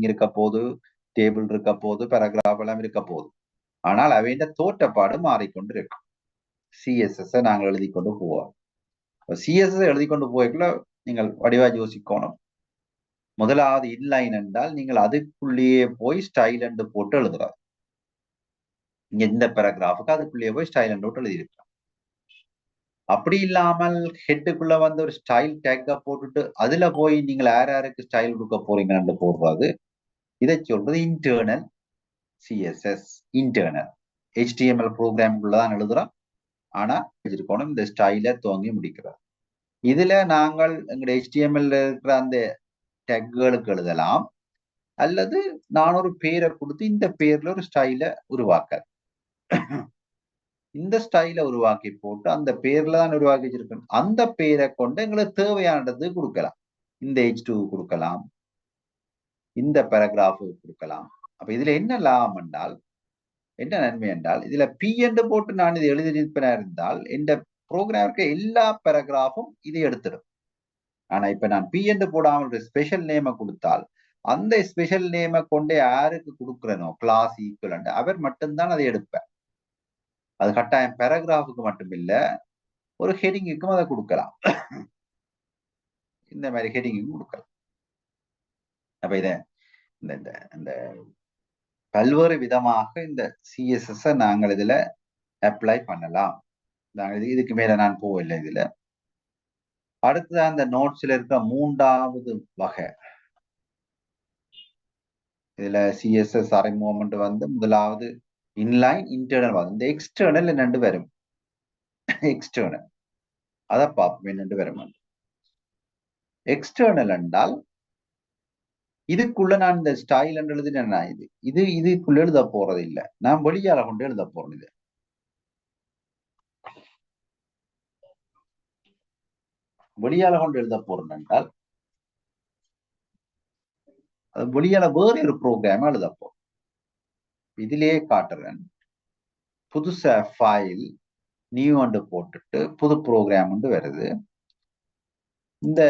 இருக்க போது, டேபிள் இருக்க போது, பேராகிராஃப் எல்லாம் இருக்க போது. ஆனால் அவையின் தோற்றப்பாடு மாறிக்கொண்டு இருக்கும். சிஎஸ்எஸ் நாங்கள் எழுதி கொண்டு போவோம். சிஎஸ்எஸ் எழுதி கொண்டு போய்க்குள்ள நீங்கள் வடிவா யோசிக்கணும். முதலாவது இன்லைன் என்றால் நீங்கள் அதுக்குள்ளேயே போய் ஸ்டைல் என்று போட்டு எழுதுறாரு. இங்க இந்த பேராகிராஃபுக்கு அதுக்குள்ளேயே போய் ஸ்டைல் என்று போட்டு எழுதியிருக்கலாம். அப்படி இல்லாமல் ஹெட்டுக்குள்ள வந்து ஒரு ஸ்டைல் டேக்க போட்டுட்டு அதுல போய் நீங்கள் யாருக்கு ஸ்டைல் கொடுக்க போறீங்கன்னு போடுறது. இதை சொல்றது இன்டர்னல் சிஎஸ்எஸ். இன்டர்னல் HTML ப்ரோக்ராமுக்குள்ளதான் எழுதுறோம். ஆனா வச்சிருக்கணும் இந்த ஸ்டைல துவங்கி முடிக்கிறார். இதுல நாங்கள் எங்களுடைய HTML இருக்கிற அந்த டேக்குகளுக்கு எழுதலாம், அல்லது நான் ஒரு பேரை கொடுத்து இந்த பேர்ல ஒரு ஸ்டைல உருவாக்க, இந்த ஸ்டைல உருவாக்கி போட்டு அந்த பேர்ல தான் உருவாக்கி வச்சிருக்கணும். அந்த பேரை கொண்டு எங்களுக்கு தேவையானது கொடுக்கலாம். இந்த H2 கொடுக்கலாம், இந்த பேராகிராஃப் கொடுக்கலாம். அப்ப இதுல என்ன லாபம் என்றால், என்ன நன்மை என்றால், இதுல P என்று போட்டு நான் இது எழுதியிருப்பேனா இருந்தால் இந்த ப்ரோக்ராமுக்கு எல்லா பேராகிராஃபும் இதை எடுத்துடும். ஆனா இப்ப நான் P என்று போடாமல் ஒரு ஸ்பெஷல் நேமை கொடுத்தால் அந்த ஸ்பெஷல் நேமை கொண்டு யாருக்கு கொடுக்கிறனோ கிளாஸ் ஈக்குவலண்ட் அவர் மட்டும்தான் அதை எடுப்பார். அது கட்டாயம் பேராகிராஃபுக்கு மட்டும் இல்ல, ஒரு ஹெடிங்குக்கும் அதை கொடுக்கலாம். இந்த மாதிரி ஹெடிங்கும் கொடுக்கலாம். அப்ப இத இந்த பல்வேறு விதமாக இந்த சிஎஸ்எஸ் நாங்கள் இதுல அப்ளை பண்ணலாம். நாங்கள் இதுக்கு மேல நான் போகவில்லை. இதுல அடுத்ததான் இந்த நோட்ஸ்ல இருக்க மூன்றாவது வகை. இதுல சிஎஸ்எஸ் அறிமுகம் வந்து முதலாவது இன்லைன், இன்டர்னல் வரும். இந்த எக்ஸ்டர்னல் என்னண்டு வரும். எக்ஸ்டர்னல் அதை பார்ப்போம் என்னண்டு வரும். எக்ஸ்டர்னல் என்றால் இதுக்குள்ள நான் இந்த ஸ்டைல் என்று எழுதினா இதுக்குள்ள எழுத போறது இல்லை, நான் வெளியால கொண்டு எழுத போறேன். இது வெளியால கொண்டு எழுத போறேன் என்றால் அது வெளியால வேறு ஒரு ப்ரோக்ராம் எழுத போறேன். இதுலயே காட்டுறேன். புதுசா ஃபைல் நியூ அண்டு போட்டுட்டு புது ப்ரோக்ராம் வந்து வருது. இந்த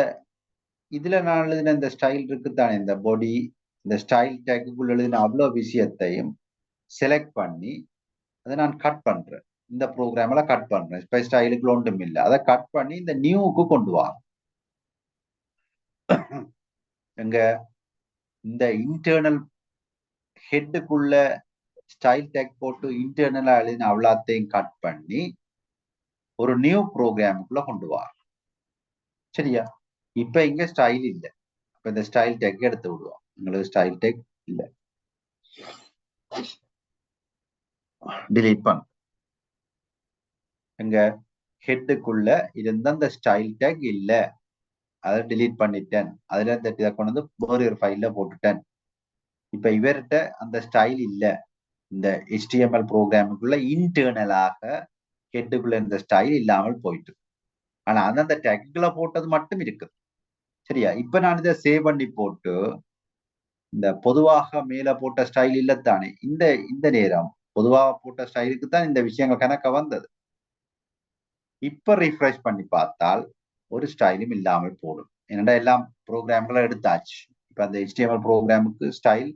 இதுல நான் எழுதின இந்த ஸ்டைல் இருக்குத்தானே, இந்த பாடி, இந்த ஸ்டைல் டேக்குக்குள்ள எழுதின அவ்வளவு விஷயத்தையும் செலக்ட் பண்ணி அதை நான் கட் பண்றேன். இந்த ப்ரோக்ராம்ல கட் பண்றேன். இப்ப ஸ்டைலுக்குள்ள ஒன்றும் இல்லை, அதை கட் பண்ணி இந்த நியூவுக்கு கொண்டு வா. எங்க இந்த இன்டர்னல் ஹெட்டுக்குள்ள ஸ்டைல் டேக் போட்டு இன்டர்னலா எழுதின அவ்வளோத்தையும் கட் பண்ணி ஒரு நியூ ப்ரோக்ராமுக்குள்ள கொண்டு வா. சரியா? இப்ப இங்க ஸ்டைல் இல்லை. அப்ப இந்த ஸ்டைல் டேக் எடுத்து விடுவோம். உங்களுக்கு ஸ்டைல் டேக் இல்லை, டிலீட் பண்ண. எங்க ஹெட்டுக்குள்ள இருந்த அந்த ஸ்டைல் டேக் இல்ல, அதை டிலீட் பண்ணிட்டேன். அதுல இந்த இதை கொண்டு வந்து வேறு ஒரு ஃபைல்ல போட்டுட்டேன். இப்ப இவர்கிட்ட அந்த ஸ்டைல் இல்ல. இந்த HTML ப்ரோக்ராமுக்குள்ள இன்டர்னலாக ஹெட்டுக்குள்ள இந்த ஸ்டைல் இல்லாமல் போயிட்டு, ஆனா அந்த டேக்குல போட்டது மட்டும் இருக்குது. சரியா? இப்ப நான் இதை சேவ் பண்ணி போட்டு இந்த பொதுவாக மேல போட்ட ஸ்டைல் இல்லத்தானே, இந்த நேரம் பொதுவாக போட்ட ஸ்டைலுக்கு தான் இந்த விஷயங்கள் கணக்க வந்தது. இப்ப ரிஃப்ரெஷ் பண்ணி பார்த்தால் ஒரு ஸ்டைலும் இல்லாமல் போடும். என்னடா எல்லாம் ப்ரோக்ராம்களை எடுத்தாச்சு. இப்ப அந்த HTML ப்ரோக்ராமுக்கு ஸ்டைல்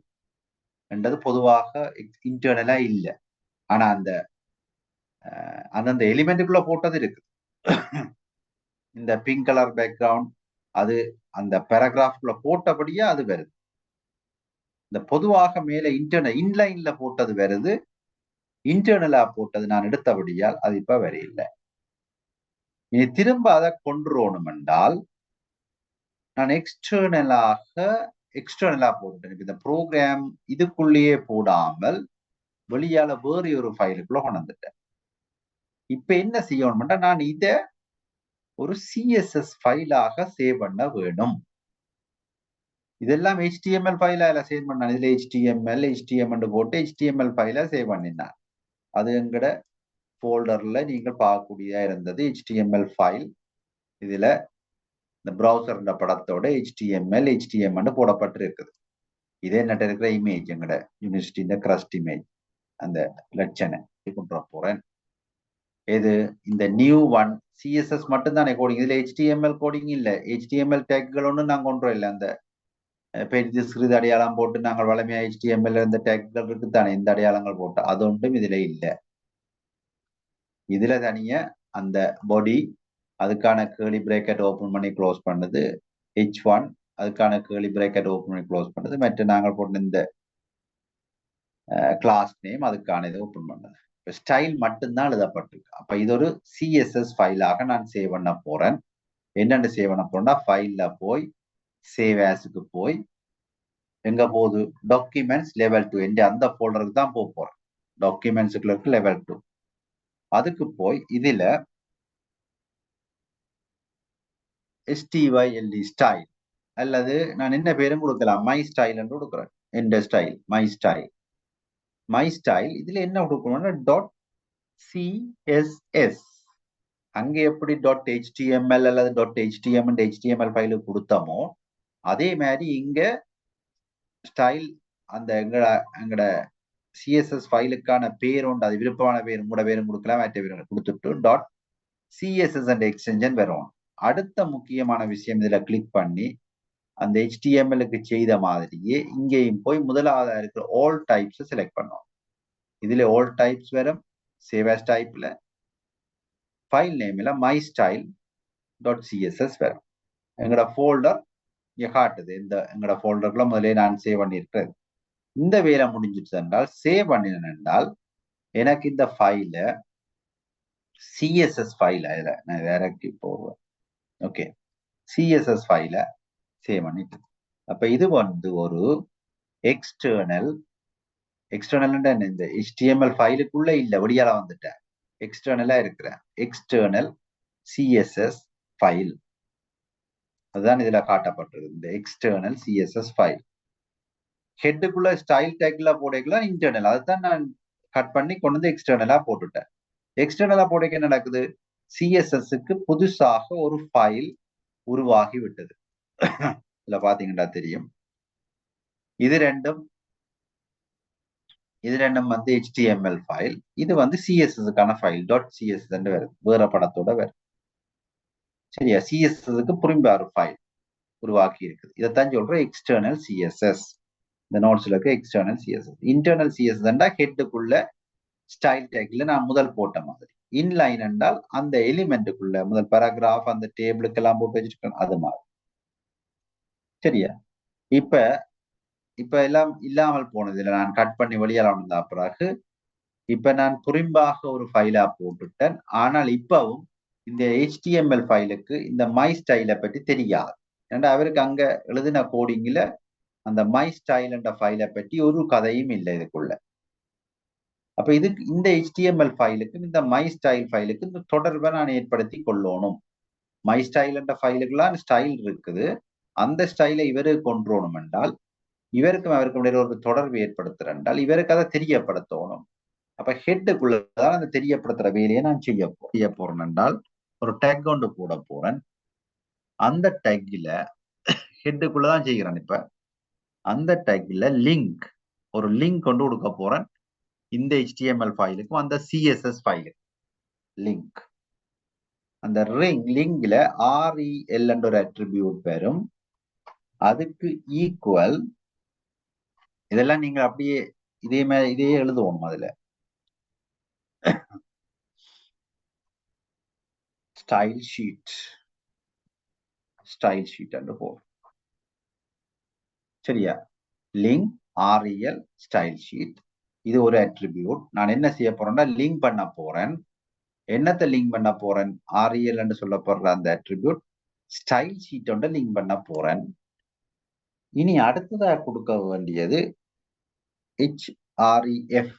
என்றது பொதுவாக இன்டர்னலா இல்லை, ஆனா அந்த எலிமெண்ட்டுக்குள்ள போட்டது இருக்கு. இந்த பிங்க் கலர் பேக்ரவுண்ட் அது அந்த பேராகிராஃப்குள்ள போட்டபடியே அது வருது. இந்த பொதுவாக மேல இன்லைன்ல போட்டது வருது, இன்டர்னலா போட்டது நான் எடுத்தபடியால் அது இப்ப வரையில்லை. இனி திரும்ப அதை கொண்டுறோணும் என்றால் நான் எக்ஸ்டர்னலா போட்டேன். இந்த ப்ரோக்ராம் இதுக்குள்ளேயே போடாமல் வெளியால வேறு ஒரு ஃபைலுக்குள்ள கொண்டு வந்துட்டேன். இப்ப என்ன செய்யணும்னா நான் இதை ஒரு CSS ஃபைலாக சேவ் பண்ண வேணும். இதெல்லாம் HTML ஃபைலா சேவ் பண்ண, இதுல HTML போட்டு HTML ஃபைலா சேவ் பண்ணினான். அது எங்கட ஃபோல்டர்ல நீங்க பார்க்கக்கூடியதா இருந்தது HTML ஃபைல். இதுல இந்த ப்ரௌசர் படத்தோட HTML போடப்பட்டு இருக்குது. இதே நட்ட இருக்கிற இமேஜ் எங்கட யூனிவர்சிட்டி கிரஸ்ட் இமேஜ், அந்த லட்சணை கொண்டு போறேன். இது இந்த நியூ ஒன் CSS மட்டும் தானே கோடிங், இதுல HTML கோடிங் இல்ல, HTML டேக்குகள் ஒன்றும் நான் கொண்டு இல்லை. அந்த பெரிது சிறிது அடையாளம் போட்டு நாங்கள் வளமையா HTML இந்த டேக்கள் இருக்குத்தானே இந்த அடையாளங்கள் போட்டு அது ஒன்றும் இதுல இல்லை. இதுல தனிய அந்த பாடி அதுக்கான கேர்லி பிரேக்கெட் ஓபன் பண்ணி க்ளோஸ் பண்ணுது, H1 அதுக்கான கேர்லி பிரேக்கெட் ஓபன் பண்ணி க்ளோஸ் பண்ணுது, மற்ற நாங்கள் போட்ட இந்த கிளாஸ் நேம் அதுக்கான இதை ஓபன் பண்ணுது. ஸ்டைல் மட்டும்தான் எழுதப்பட்டிருக்கு. அப்ப இது ஒரு CSS ஃபைலாக நான் சேவ் பண்ண போறேன். என்னென்னு சேவ் பண்ண போறேன்னா ஃபைல்ல போய் சேவ் ஆஸ்க்கு போய் எங்க போகுது டாக்குமெண்ட்ஸ் லெவல் 2 என்ற அந்த ஃபோல்டருக்கு தான் போக போறேன். டாக்குமெண்ட்ஸுக்குள்ள இருக்கு லெவல் 2. அதுக்கு போய் இதுல STYLD ஸ்டைல் அல்லது நான் என்ன பேரும் கொடுக்கலாம் மை ஸ்டைல் என்று கொடுக்குறேன். எந்த ஸ்டைல் மை ஸ்டைல் இதுல என்ன கொடுக்கணும்னா .css அங்க எப்படி .html அல்லது .html ஃபைலுக்கு கொடுத்தோமோ அதே மாதிரி இங்க ஸ்டைல் அந்த எங்கட CSS ஃபைலுக்கான பேர் உண்டு, அது விருப்பமான பேர் உங்களோட பேரும் கொடுக்கலாம், மற்ற பேரும் கொடுத்துட்டு .css என்ற எக்ஸ்டென்ஷன் வரும். அடுத்த முக்கியமான விஷயம் இதுல கிளிக் பண்ணி அந்த HTML-க்கு செய்த மாதிரியே இங்கேயும் போய் முதலாவதா இருக்கிற ஆல் டைப்ஸ் செலக்ட் பண்ணுவோம். இதுல ஆல் டைப்ஸ் வரும், சேவ் ஆஸ் டைப்ல ஃபைல் நேம்ல மை ஸ்டைல் .css வரும். எங்கட ஃபோல்டர் இங்க காட்டுது, இந்த எங்கட ஃபோல்டருக்குள்ள முதலே நான் சேவ் பண்ணியிருக்கிறேன். இந்த வேலை முடிஞ்சிட்டு என்றால் சேவ் பண்ணினேன் என்றால் எனக்கு இந்த ஃபைல CSS ஃபைல நான் இறக்கி போடுவேன். ஓகே, CSS ஃபைல சேவ் பண்ணிட்டு அப்ப இது வந்து ஒரு எக்ஸ்டர்னல் இந்த HTML ஃபைலுக்குள்ள இல்ல, வெளியால வந்துட்டேன், எக்ஸ்டர்னலா இருக்கிறேன், எக்ஸ்டர்னல் CSS ஃபைல் அதுதான் இதுல காட்டப்பட்டிருக்கு. இந்த எக்ஸ்டர்னல் CSS ஃபைல் ஹெட்டுக்குள்ள ஸ்டைல் டேக்ல போடலாம், இன்டர்னல் அதுதான் நான் கட் பண்ணி கொண்டு வந்து எக்ஸ்டர்னலா போட்டுட்டேன். எக்ஸ்டர்னலா போடக்க என்ன நடக்குது, CSS-க்கு புதுசாக ஒரு ஃபைல் உருவாகி விட்டது. இதுல பாத்தீங்கன்னா தெரியும், இது ரெண்டும் வந்து HTML ஃபைல், இது வந்து CSS-க்கான ஃபைல் .css வருது, வேற படத்தோட வருது. சரியா, CSS-க்கு புரிம்பா ஒரு ஃபைல் உருவாக்கி இருக்குது. இதைத்தான் சொல்றோம் எக்ஸ்டர்னல் CSS. இந்த நோட்ஸ்ல இருக்க எக்ஸ்டர்னல் CSS. இன்டர்னல் CSS என்றால் ஹெட்டுக்குள்ள ஸ்டைல் டேக்ல நான் முதல் போட்ட மாதிரி. இன்லைன் என்றால் அந்த எலிமெண்ட்டுக்குள்ள முதல் பேராகிராஃப் அந்த டேபிளுக்கு எல்லாம் போட்டு வச்சிருக்கேன் அது மாதிரி. சரியா, இப்ப எல்லாம் இல்லாமல் போனது இல்லை, நான் கட் பண்ணி வெளியால வந்த பிறகு இப்ப நான் புரிம்பாக ஒரு ஃபைலா போட்டுட்டேன். ஆனால் இப்பவும் இந்த HTML ஃபைலுக்கு இந்த மை ஸ்டைலை பற்றி தெரியாது. ஏன்னா அவருக்கு அங்க எழுதின கோடிங்ல அந்த மை ஸ்டைல் என்ற ஃபைலை பற்றி ஒரு கதையும் இல்லை இதுக்குள்ள. அப்ப இதுக்கு இந்த HTML ஃபைலுக்கு இந்த மை ஸ்டைல் ஃபைலுக்கு இந்த தொடர்பை நான் ஏற்படுத்தி கொள்ளணும். மை ஸ்டைல் என்ற ஃபைலுக்குலாம் ஸ்டைல் இருக்குது, அந்த ஸ்டைலை இவருக்கு கொண்டுறணும் என்றால் இவருக்கும் அவருக்கும் இடையில ஒரு தொடர்பு ஏற்படுத்துற என்றால் இவருக்கு அதை தெரியப்படுத்தணும். அப்ப ஹெட்டுக்குள்ளதான் அந்த தெரியப்படுத்துற வேலையை நான் செய்ய போறேன் என்றால் ஒரு டேக் கொண்டு போட போறேன். அந்த டேக்ல ஹெட்டுக்குள்ளதான் செய்கிறேன். இப்ப அந்த டேக்ல ஒரு லிங்க் கொண்டு கொடுக்க போறேன் இந்த HTML ஃபைலுக்கும் அந்த CSS ஃபைலுக்கு லிங்க். அந்த லிங்க்ல REL என்ற ஒரு அட்ரிபியூட் வரும், அதுக்கு ஈக்குவல் இதெல்லாம் நீங்க அப்படியே இதே எழுதுவோம். அதுல ஸ்டைல் ஷீட் என்று போகும். சரியா, லிங்க் REL ஸ்டைல் ஷீட், இது ஒரு அட்ரிபியூட். நான் என்ன செய்ய போறேன்னா லிங்க் பண்ண போறேன். என்னத்தை லிங்க் பண்ண போறேன், REL என்று சொல்லப்படுற அந்த அட்ரிபியூட் ஸ்டைல் ஷீட் ஒன்று லிங்க் பண்ண போறேன். இனி அடுத்ததாக கொடுக்க வேண்டியது HREF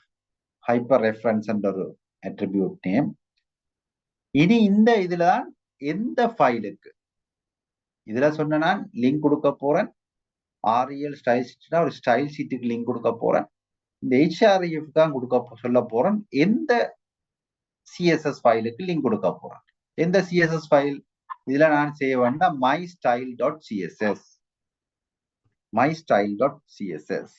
ஹைப்பர் ரெஃபரன்ஸ் என்ற ஒரு அட்ரிபியூட் நேம். இனி இந்த இதுலதான் எந்த ஃபைலுக்கு இதுல சொன்ன நான் லிங்க் கொடுக்க போறேன், REL ஸ்டைல் ஷீட்னா ஒரு ஸ்டைல் ஷீட்டுக்கு லிங்க் கொடுக்க போறேன். இந்த HREF தான் சொல்ல போறேன் எந்த CSS ஃபைலுக்கு லிங்க் கொடுக்க போறேன். எந்த CSS ஃபைல் இதுல நான் செய்ய வேண்டாம், mystyle.css mystyle.css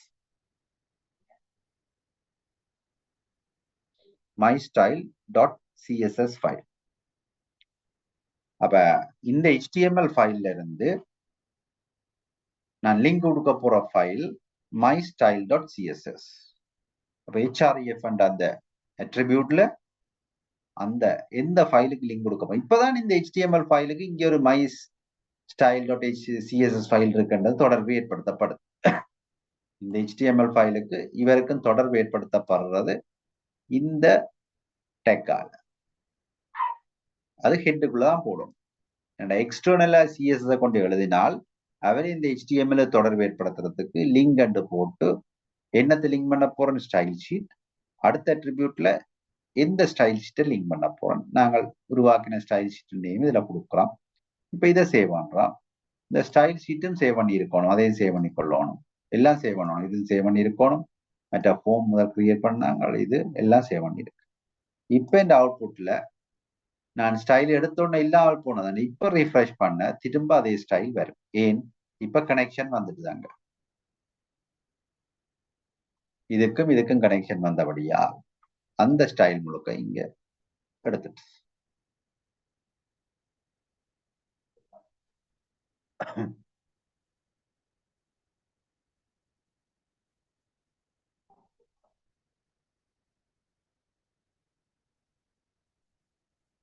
ஃபைல். அப்ப இந்த HTML ஃபைல்ல இருந்து நான் லிங்க் கொடுக்க போற ஃபைல் mystyle.css. அப்ப href அந்த அட்ரிபியூட்ல அந்த எந்த ஃபைலுக்கு லிங்க் கொடுக்க இப்பதான் இந்த HTML ஃபைலுக்கு இங்க ஒரு mystyle.css ஃபைல் இருக்குன்றது தொடர்பு ஏற்படுத்தப்படுது. இந்த HTML ஃபைலுக்கு இவருக்கும் தொடர்பு ஏற்படுத்தப்படுறது இந்த டெக்கால. அது ஹெட்டுக்குள்ளதான் போடும். எக்ஸ்டர்னலா சிஎஸ்எஸ் கொண்டு எழுதினால் அவர் இந்த HTML தொடர்பு ஏற்படுத்துறதுக்கு லிங்க் அண்டு போட்டு என்னத்தை லிங்க் பண்ண போறோம், ஸ்டைல் ஷீட். அடுத்த அட்ரிபியூட்ல எந்த ஸ்டைல் ஷீட்டை லிங்க் பண்ண போறோம், நாங்கள் உருவாக்கின ஸ்டைல் ஷீட் நேம் இதுல கொடுக்குறோம். இப்ப இதை சேவ் பண்றோம். இந்த ஸ்டைல் ஷீட்டும் சேவ் பண்ணி இருக்கணும், அதையும் சேவ் பண்ணி கொள்ளணும், எல்லாம் சேவ் பண்ணணும். இது சேவ் பண்ணி இருக்கணும், மற்ற ஃபார்ம் முதல் கிரியேட் பண்ணாங்க, இது எல்லாம் சேவ் பண்ணி இருக்கு. இப்ப இந்த அவுட்புட்ல நான் ஸ்டைல் எடுத்தோன்னு இல்லாமல் போனதான் இப்ப ரீஃப்ரெஷ் பண்ண திரும்ப அதே ஸ்டைல் வரும். ஏன், இப்ப கனெக்ஷன் வந்துட்டுதாங்க, இதுக்கும் கனெக்ஷன் வந்தபடியா அந்த ஸ்டைல் முழுக்க இங்க எடுத்துட்டு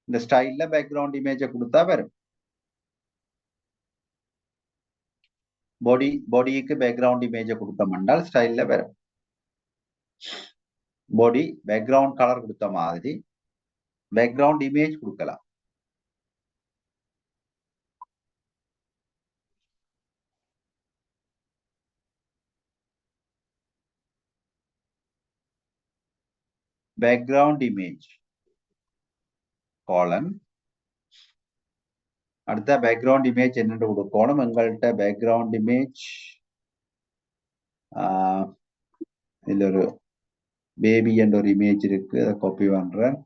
இந்த ஸ்டைல்ல பேக்ரவுண்ட் இமேஜை கொடுத்தா வரும். பாடிக்கு பேக்ரவுண்ட் இமேஜை கொடுத்தோம்னால் ஸ்டைல்ல வரும். பாடி பேக்ரவுண்ட் கலர் கொடுத்த மாதிரி பேக்ரவுண்ட் இமேஜ் கொடுக்கலாம். பேக்ரவுண்ட் இமேஜ் காலன். அடுத்த பேக்ரவுண்ட் இமேஜ் என்னென்று கொடுக்கணும். எங்கள்கிட்ட பேக்ரவுண்ட் இமேஜ் இதுல ஒரு பேபி என்ற ஒரு இமேஜ் இருக்கு, அதை காப்பி பண்றேன்.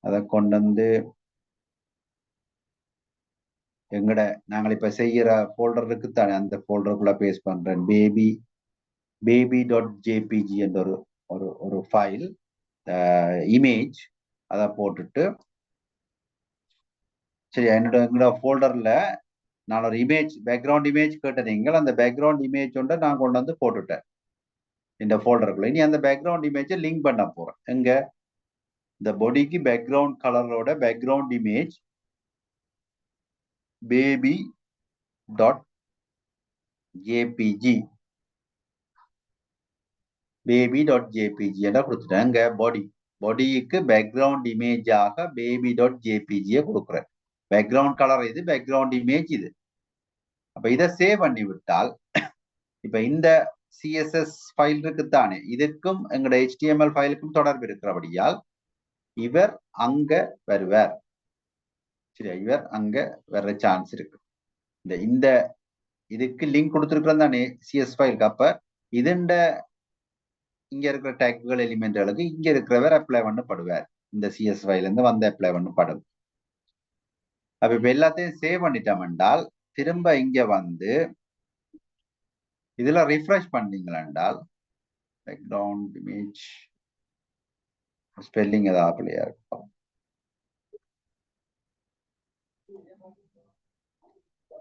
அதை கொண்டு வந்து எங்கட நாங்கள் இப்ப செய்யற போல்டர் இருக்குத்தானே, அந்த போல்டருக்குள்ள பேஸ்ட் பண்றேன். baby.jpg என்ற ஒரு ஃபைல் இமேஜ் அதை போட்டுட்டு, சரி எங்களோட போல்டர்ல நான் ஒரு இமேஜ் பேக்ரவுண்ட் இமேஜ் கேட்டீங்க, அந்த பேக்ரவுண்ட் இமேஜ் ஒன்றை நான் கொண்டு வந்து போட்டுட்டேன் இந்த போல்டருக்குள்ள. இனி அந்த பேக்ரவுண்ட் இமேஜை லிங்க் பண்ண போறேன். எங்க இந்த பாடிக்கு பேக்ரவுண்ட் கலரோட பேக்ரவுண்ட் இமேஜ் baby.jpg என கொடுத்துட்டேன். எங்க பாடிக்கு பேக்ரவுண்ட் இமேஜாக baby.jpg கொடுக்குறேன். பேக்ரவுண்ட் கலர் இது, பேக்ரவுண்ட் இமேஜ் இது. அப்ப இதை சேவ் பண்ணி விட்டால் இப்ப இந்த சிஎஸ்எஸ் ஃபைல் இருக்குத்தானே, இதுக்கும் எங்களோட HTML ஃபைலுக்கும் தொடர்பு இருக்கிறபடியால் இவர் அங்க வருவார். சரியா, இவர் அங்க வர்ற சான்ஸ் இருக்கு. இந்த இதுக்கு லிங்க் கொடுத்துருக்கிறோம் தானே சிஎஸ் ஃபைலுக்கு. அப்ப இதுண்ட இங்க இருக்கிற டேக்குகள் எலிமெண்ட்களுக்கு இங்க இருக்கிறவர் அப்ளை பண்ணப்படுவார். இந்த சிஎஸ் ஃபைல இருந்து வந்து அப்ளை பண்ணப்படும். அப்ப இப்ப எல்லாத்தையும் சேவ் பண்ணிட்டோம் என்றால் திரும்ப இங்க வந்து இதுல ரிஃப்ரெஷ் பண்ணீங்களா என்றால் பேக்ரவுண்ட் இமேஜ் ஸ்பெல்லிங் ஏதாவது பிள்ளையா இருக்கும்.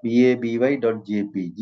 baby.jpg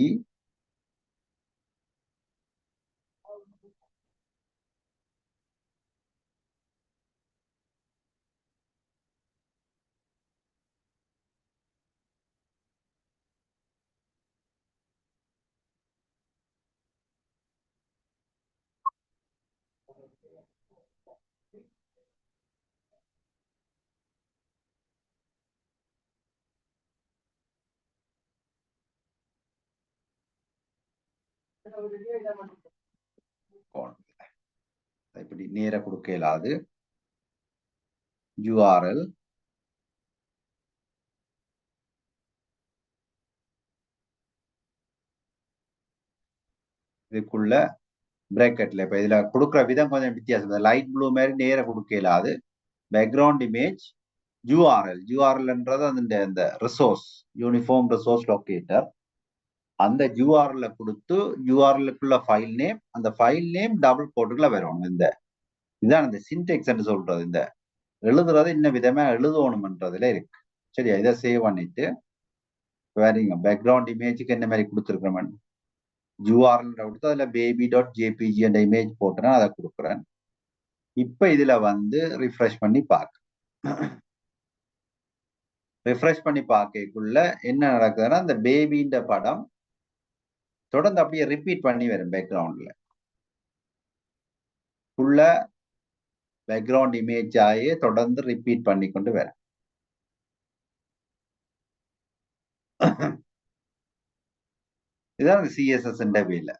இப்படி நேர கொடுக்க இயலாது. URL இதுக்குள்ள பிராக்கெட்ல இப்ப இதுல கொடுக்குற விதம் கொஞ்சம் வித்தியாசம். லைட் ப்ளூ மாதிரி நேர கொடுக்க இயலாது. பேக்ரவுண்ட் இமேஜ் URLன்றது அந்த ரிசோர்ஸ், யூனிஃபார்ம் ரிசோர்ஸ் லொகேட்டர். அந்த URL கொடுத்து URLக்குள்ள ஃபைல் நேம், அந்த ஃபைல் நேம் டபுள் கோட்டுக்குள்ள வரும். இதான் இந்த சின்டெக்ஸ் சொல்றது. இந்த எழுதுறது இன்ன விதமா எழுதணும்ன்றதுல இருக்கு. சரியா, இதை சேவ் பண்ணிட்டு வேறீங்க பேக்ரவுண்ட் இமேஜுக்கு என்ன மாதிரி கொடுத்துருக்கிறேன் URL கொடுத்து அதில் baby.jpg என்ற இமேஜ் போட்டுறேன், அதை கொடுக்குறேன். இப்ப இதுல வந்து ரிஃப்ரெஷ் பண்ணி பார்க்க ரிஃப்ரெஷ் பண்ணி பார்க்கக்குள்ள என்ன நடக்குதுன்னா அந்த பேபின்ற படம் தொடர்ந்து அப்படியே ரிப்பீட் பண்ணி வரும் பேக்ரவுண்ட்ல ஃபுல்லா பேக்ரவுண்ட் இமேஜ் ஆகியே தொடர்ந்து ரிப்பீட் பண்ணி கொண்டு வரும். இதுதான் CSS வேலை.